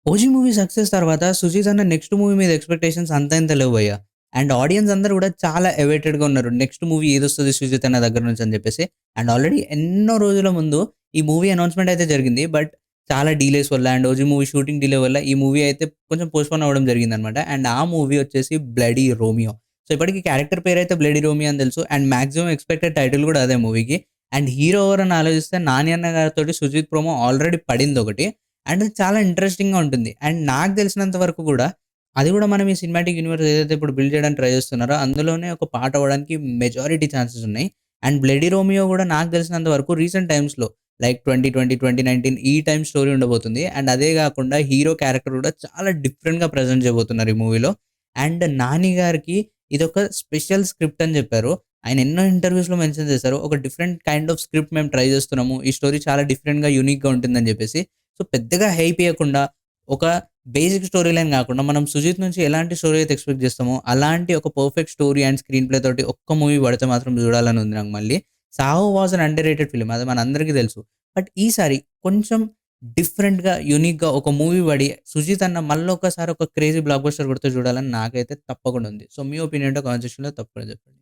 'OG' movie success తర్వాత 'సుజీత్' అన్న next movie మీద ఎక్స్‌పెక్టేషన్స్ అంత ఇంత లేవు భయ్యా. అండ్ ఆడియన్స్ అందరూ గూడా చాలా అవైటెడ్‌గా ఉన్నారు. నెక్స్ట్ మూవీ ఏదొస్తది 'సుజిత్' అన్న దగ్గర నుంచి అని జెప్పేసి. అండ్ ఆల్రెడీ ఎన్నో రోజుల ముందు ఈ మూవీ అనౌన్స్‌మెంట్ అయితే జరిగింది. బట్ చాలా డీలేస్ వల్ల and 'OG' movie shooting delay వల్ల ఈ మూవీ అయితే కొంచెం పోస్ట్‌పోన్ అవ్వడం జరిగిందనమాట. అండ్ ఆ మూవీ వచ్చేసి 'బ్లడీ రోమియో.' సో ఇప్పటికి క్యారెక్టర్ పేరైతే 'బ్లడీ రోమియో' అని తెలుసు. అండ్ మాక్సిమం ఎక్స్‌పెక్టెడ్ టైటిల్ గూడా అదే మూవీకి. అండ్ హీరో ఎవరని ఆలోచిస్తే 'నాని అన్న' గారితోటి 'సుజిత్' ప్రోమో ఆల్రెడీ పడిందొకటి. అండ్ చాలా ఇంట్రెస్టింగ్‌గా ఉంటుంది. అండ్ నాకు తెలిసినంత వరకు గూడా, అది గూడా మనం ఈ సినిమాటిక్ యూనివర్స్ ఏదైతే ఇప్పుడు బిల్డ్ చేయడానికి ట్రై చేస్తున్నారో, అందులోనే ఒక పార్ట్ అవ్వడానికి మెజారిటీ ఛాన్సెస్ ఉన్నాయి. అండ్ 'బ్లడీ రోమియో' గూడా నాకు తెలిసినంత వరకు రీసెంట్ టైమ్స్‌లో లైక్ 2020, 2019 ఈ టైమ్ స్టోరీ ఉండబోతుంది. అండ్ అదే గాకుండా హీరో క్యారెక్టర్ గూడా చాలా డిఫరెంట్‌గా ప్రెజెంట్ చేయబోతున్నారు ఈ మూవీలో. అండ్ 'నాని' గారికి ఇదొక స్పెషల్ స్క్రిప్ట్ అని చెప్పారు. ఆయన ఎన్నో ఇంటర్వ్యూస్‌లో మెన్షన్ చేశారు. ఒక డిఫరెంట్ కైండ్ ఆఫ్ స్క్రిప్ట్ మేము ట్రై చేస్తున్నాము. ఈ స్టోరీ చాలా డిఫరెంట్‌గా, యూనిక్‌గా ఉంటుందని చెప్పేసి. సో, పెద్దగా హైప్ ఇయ్యకుండా, ఒక బేసిక్ స్టోరీ లైన్ గాకుండా, మనం 'సుజిత్' నుంచి ఎలాంటి స్టోరీ అయితే ఎక్స్‌పెక్ట్ జేస్తామో, అలాంటి ఒక perfect story and screen play తోటి ఒక్క మూవీ పడితే మాత్రం జూడాలని ఉంది నాకు మళ్ళీ. 'Saaho' was an under rated film. అది మనందరికీ తెలుసు. బట్ ఈసారి కొంచెం డిఫరెంట్‌గా, యూనిక్‌గా ఒక మూవీ పడి, 'సుజిత్' అన్న మళ్ళొకసారి ఒక క్రేజీ బ్లాక్ బస్టర్ కొడితే జూడాలని నాకైతే తప్పకుండా ఉంది. సో, మీ ఒపీనియన్ ఏంటో కామెంట్ సెక్షన్‌లో తప్పకుండా చెప్పండి.